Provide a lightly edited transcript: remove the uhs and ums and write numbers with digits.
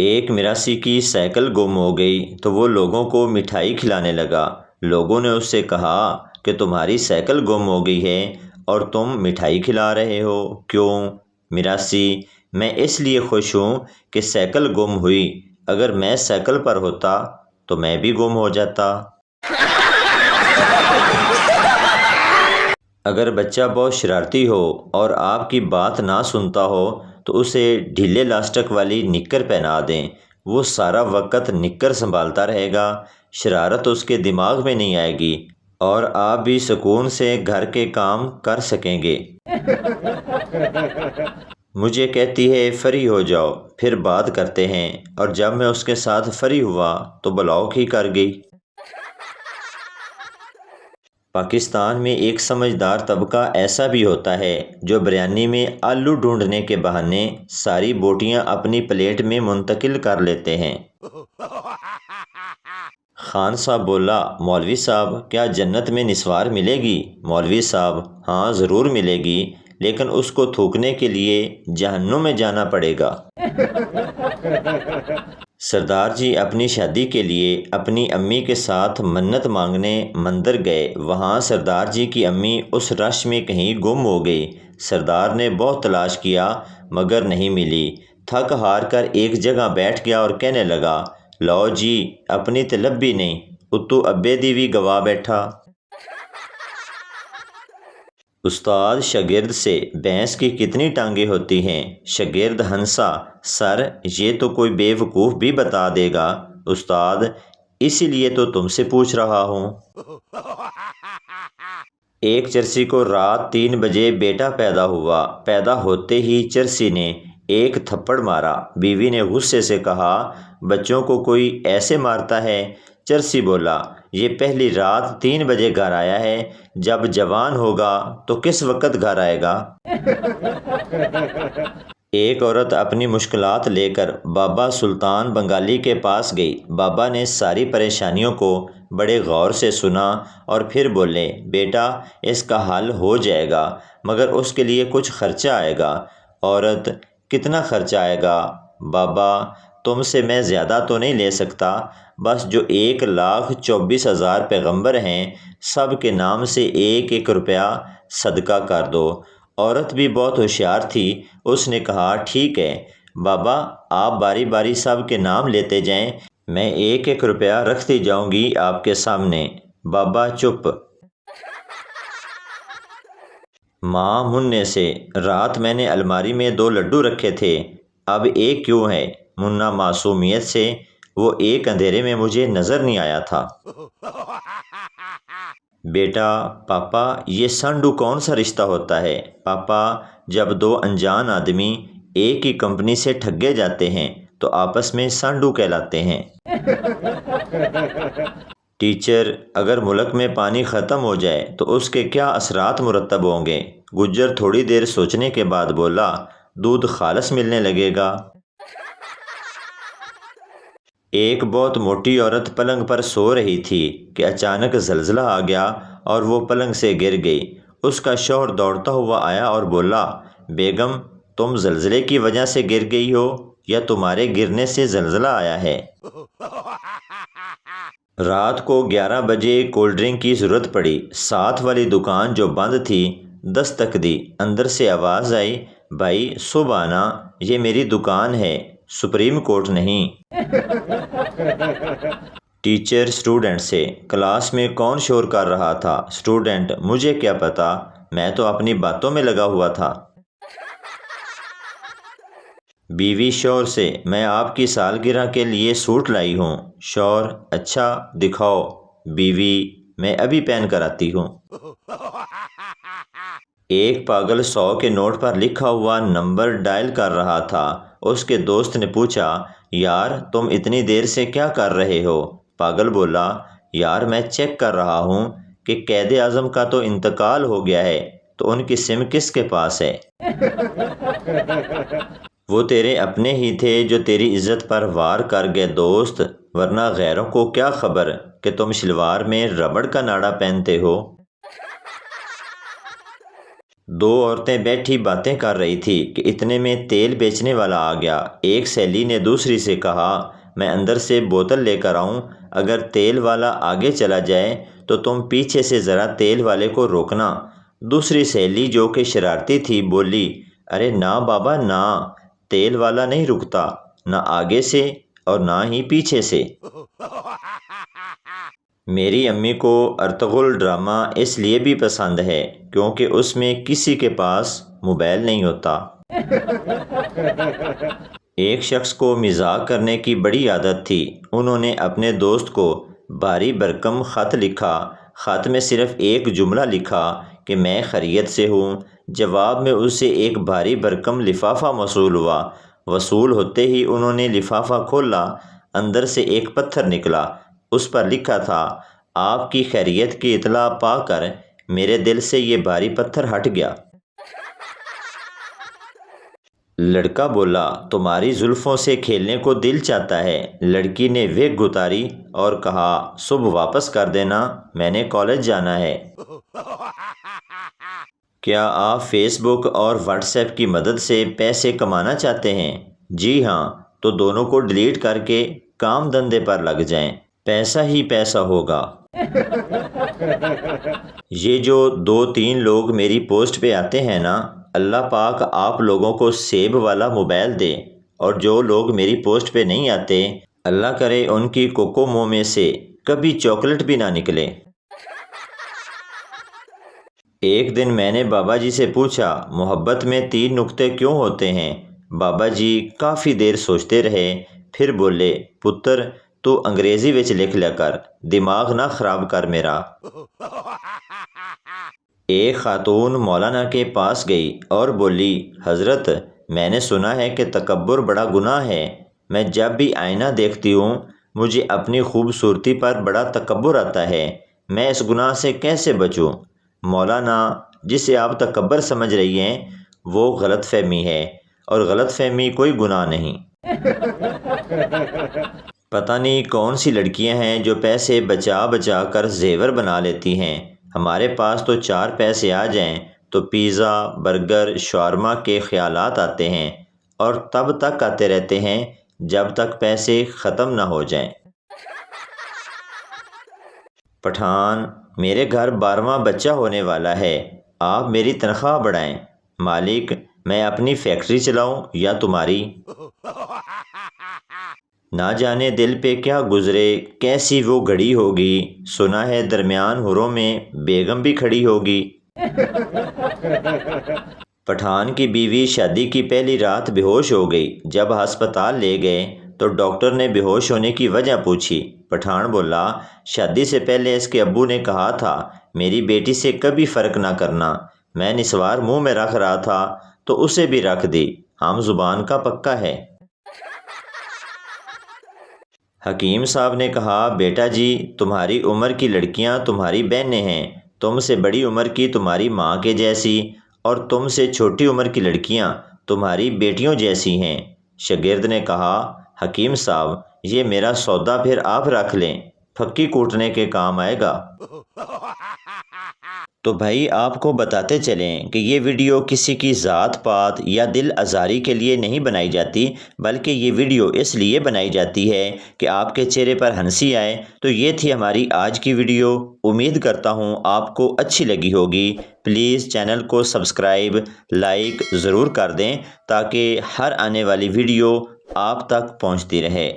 ایک میراثی کی سائیکل گم ہو گئی تو وہ لوگوں کو مٹھائی کھلانے لگا۔ لوگوں نے اس سے کہا کہ تمہاری سائیکل گم ہو گئی ہے اور تم مٹھائی کھلا رہے ہو، کیوں؟ میراثی: میں اس لیے خوش ہوں کہ سائیکل گم ہوئی، اگر میں سائیکل پر ہوتا تو میں بھی گم ہو جاتا۔ اگر بچہ بہت شرارتی ہو اور آپ کی بات نہ سنتا ہو تو اسے ڈھیلے لاسٹک والی نکر پہنا دیں، وہ سارا وقت نکر سنبھالتا رہے گا، شرارت اس کے دماغ میں نہیں آئے گی اور آپ بھی سکون سے گھر کے کام کر سکیں گے۔ مجھے کہتی ہے فری ہو جاؤ، پھر بات کرتے ہیں، اور جب میں اس کے ساتھ فری ہوا تو بلاک ہی کر گئی۔ پاکستان میں ایک سمجھدار طبقہ ایسا بھی ہوتا ہے جو بریانی میں آلو ڈھونڈنے کے بہانے ساری بوٹیاں اپنی پلیٹ میں منتقل کر لیتے ہیں۔ خان صاحب بولا، مولوی صاحب کیا جنت میں نسوار ملے گی؟ مولوی صاحب: ہاں ضرور ملے گی، لیکن اس کو تھوکنے کے لیے جہنم میں جانا پڑے گا۔ سردار جی اپنی شادی کے لیے اپنی امی کے ساتھ منت مانگنے مندر گئے، وہاں سردار جی کی امی اس رش میں کہیں گم ہو گئی۔ سردار نے بہت تلاش کیا مگر نہیں ملی، تھک ہار کر ایک جگہ بیٹھ گیا اور کہنے لگا، لو جی اپنی تے لبھی نہیں، اتو ابے دی بھی گوا بیٹھا۔ استاد شاگرد سے: بھینس کی کتنی ٹانگیں ہوتی ہیں؟ شاگرد ہنسا: سر یہ تو کوئی بے وقوف بھی بتا دے گا۔ استاد: اسی لیے تو تم سے پوچھ رہا ہوں۔ ایک چرسی کو رات 3 بجے بیٹا پیدا ہوا، پیدا ہوتے ہی چرسی نے ایک تھپڑ مارا۔ بیوی نے غصے سے کہا، بچوں کو کوئی ایسے مارتا ہے؟ چرسی بولا، یہ پہلی رات 3 بجے گھر آیا ہے، جب جوان ہوگا تو کس وقت گھر آئے گا؟ ایک عورت اپنی مشکلات لے کر بابا سلطان بنگالی کے پاس گئی۔ بابا نے ساری پریشانیوں کو بڑے غور سے سنا اور پھر بولے، بیٹا اس کا حل ہو جائے گا، مگر اس کے لیے کچھ خرچہ آئے گا۔ عورت: کتنا خرچہ آئے گا؟ بابا: تم سے میں زیادہ تو نہیں لے سکتا، بس جو 1,24,000 پیغمبر ہیں سب کے نام سے 1 روپیہ صدقہ کر دو۔ عورت بھی بہت ہوشیار تھی، اس نے کہا، ٹھیک ہے بابا، آپ باری باری سب کے نام لیتے جائیں، میں 1 روپیہ رکھتی جاؤں گی آپ کے سامنے۔ بابا چپ۔ ماں منع سے: رات میں نے الماری میں 2 لڈو رکھے تھے، اب 1 کیوں ہے؟ منع معصومیت سے: وہ ایک اندھیرے میں مجھے نظر نہیں آیا تھا۔ بیٹا: پاپا یہ سانڈو کون سا رشتہ ہوتا ہے؟ پاپا: جب 2 انجان آدمی ایک ہی کمپنی سے ٹھگے جاتے ہیں تو آپس میں سانڈو کہلاتے ہیں۔ ٹیچر: اگر ملک میں پانی ختم ہو جائے تو اس کے کیا اثرات مرتب ہوں گے؟ گجر تھوڑی دیر سوچنے کے بعد بولا، دودھ خالص ملنے لگے گا۔ ایک بہت موٹی عورت پلنگ پر سو رہی تھی کہ اچانک زلزلہ آ گیا اور وہ پلنگ سے گر گئی۔ اس کا شوہر دوڑتا ہوا آیا اور بولا، بیگم تم زلزلے کی وجہ سے گر گئی ہو یا تمہارے گرنے سے زلزلہ آیا ہے؟ رات کو 11 بجے کولڈ ڈرنک کی ضرورت پڑی، ساتھ والی دکان جو بند تھی دستک دی، اندر سے آواز آئی، بھائی صبح آنا، یہ میری دکان ہے، سپریم کورٹ نہیں۔ ٹیچر اسٹوڈنٹ سے: کلاس میں کون شور کر رہا تھا؟ اسٹوڈنٹ: مجھے کیا پتا، میں تو اپنی باتوں میں لگا ہوا تھا۔ بیوی شوہر سے: میں آپ کی سالگرہ کے لیے سوٹ لائی ہوں۔ شوہر: اچھا دکھاؤ۔ بیوی: میں ابھی پہن کر آتی ہوں۔ ایک پاگل 100 کے نوٹ پر لکھا ہوا نمبر ڈائل کر رہا تھا، اس کے دوست نے پوچھا، یار تم اتنی دیر سے کیا کر رہے ہو؟ پاگل بولا، یار میں چیک کر رہا ہوں کہ قائد اعظم کا تو انتقال ہو گیا ہے تو ان کی سم کس کے پاس ہے۔ وہ تیرے اپنے ہی تھے جو تیری عزت پر وار کر گئے دوست، ورنہ غیروں کو کیا خبر کہ تم شلوار میں ربڑ کا ناڑا پہنتے ہو۔ دو عورتیں بیٹھی باتیں کر رہی تھی کہ اتنے میں تیل بیچنے والا آ گیا۔ ایک سہیلی نے دوسری سے کہا، میں اندر سے بوتل لے کر آؤں، اگر تیل والا آگے چلا جائے تو تم پیچھے سے ذرا تیل والے کو روکنا۔ دوسری سہیلی جو کہ شرارتی تھی بولی، ارے نہ بابا نہ، تیل والا نہیں رکتا، نہ آگے سے اور نہ ہی پیچھے سے۔ میری امی کو ارطغرل ڈرامہ اس لیے بھی پسند ہے کیونکہ اس میں کسی کے پاس موبائل نہیں ہوتا۔ ایک شخص کو مزاح کرنے کی بڑی عادت تھی۔ انہوں نے اپنے دوست کو بھاری بھرکم خط لکھا۔ خط میں صرف ایک جملہ لکھا کہ میں خیریت سے ہوں۔ جواب میں اسے ایک بھاری بھرکم لفافہ موصول ہوا۔ وصول ہوتے ہی انہوں نے لفافہ کھولا، اندر سے ایک پتھر نکلا۔ اس پر لکھا تھا، آپ کی خیریت کی اطلاع پا کر میرے دل سے یہ بھاری پتھر ہٹ گیا۔ لڑکا بولا، تمہاری زلفوں سے کھیلنے کو دل چاہتا ہے۔ لڑکی نے وگ اتاری اور کہا، صبح واپس کر دینا، میں نے کالج جانا ہے۔ کیا آپ فیس بک اور واٹس ایپ کی مدد سے پیسے کمانا چاہتے ہیں؟ جی ہاں، تو دونوں کو ڈیلیٹ کر کے کام دھندے پر لگ جائیں، پیسہ ہی پیسہ ہوگا۔ یہ جو 2-3 لوگ میری پوسٹ پہ آتے ہیں نا، اللہ پاک آپ لوگوں کو سیب والا موبائل دے، اور جو لوگ میری پوسٹ پہ نہیں آتے، اللہ کرے ان کی کوکو منہ میں سے کبھی چاکلیٹ بھی نہ نکلے۔ ایک دن میں نے بابا جی سے پوچھا، محبت میں 3 نقطے کیوں ہوتے ہیں؟ بابا جی کافی دیر سوچتے رہے، پھر بولے، پتر تو انگریزی وچ لکھ لیا کر، دماغ نہ خراب کر میرا۔ ایک خاتون مولانا کے پاس گئی اور بولی، حضرت میں نے سنا ہے کہ تکبر بڑا گناہ ہے، میں جب بھی آئینہ دیکھتی ہوں مجھے اپنی خوبصورتی پر بڑا تکبر آتا ہے، میں اس گناہ سے کیسے بچوں؟ مولانا، جسے آپ تکبر سمجھ رہی ہیں وہ غلط فہمی ہے، اور غلط فہمی کوئی گناہ نہیں۔ پتہ نہیں کون سی لڑکیاں ہیں جو پیسے بچا بچا کر زیور بنا لیتی ہیں۔ ہمارے پاس تو 4 پیسے آ جائیں تو پیزا، برگر، شاورما کے خیالات آتے ہیں، اور تب تک آتے رہتے ہیں جب تک پیسے ختم نہ ہو جائیں۔ پٹھان، میرے گھر 12واں بچہ ہونے والا ہے، آپ میری تنخواہ بڑھائیں۔ مالک، میں اپنی فیکٹری چلاؤں یا تمہاری؟ نہ جانے دل پہ کیا گزرے، کیسی وہ گھڑی ہوگی، سنا ہے درمیان حوروں میں بیگم بھی کھڑی ہوگی۔ پٹھان کی بیوی شادی کی پہلی رات بے ہوش ہو گئی۔ جب ہسپتال لے گئے تو ڈاکٹر نے بے ہوش ہونے کی وجہ پوچھی۔ پٹھان بولا، شادی سے پہلے اس کے ابو نے کہا تھا میری بیٹی سے کبھی فرق نہ کرنا، میں نسوار منہ میں رکھ رہا تھا تو اسے بھی رکھ دی، ہم زبان کا پکا ہے۔ حکیم صاحب نے کہا، بیٹا جی تمہاری عمر کی لڑکیاں تمہاری بہنیں ہیں، تم سے بڑی عمر کی تمہاری ماں کے جیسی، اور تم سے چھوٹی عمر کی لڑکیاں تمہاری بیٹیوں جیسی ہیں۔ شاگرد نے کہا، حکیم صاحب یہ میرا سودا پھر آپ رکھ لیں، پھکی کوٹنے کے کام آئے گا۔ تو بھائی آپ کو بتاتے چلیں کہ یہ ویڈیو کسی کی ذات پات یا دل آزاری کے لیے نہیں بنائی جاتی، بلکہ یہ ویڈیو اس لیے بنائی جاتی ہے کہ آپ کے چہرے پر ہنسی آئے۔ تو یہ تھی ہماری آج کی ویڈیو، امید کرتا ہوں آپ کو اچھی لگی ہوگی۔ پلیز چینل کو سبسکرائب، لائک ضرور کر دیں تاکہ ہر آنے والی ویڈیو آپ تک پہنچتی رہے۔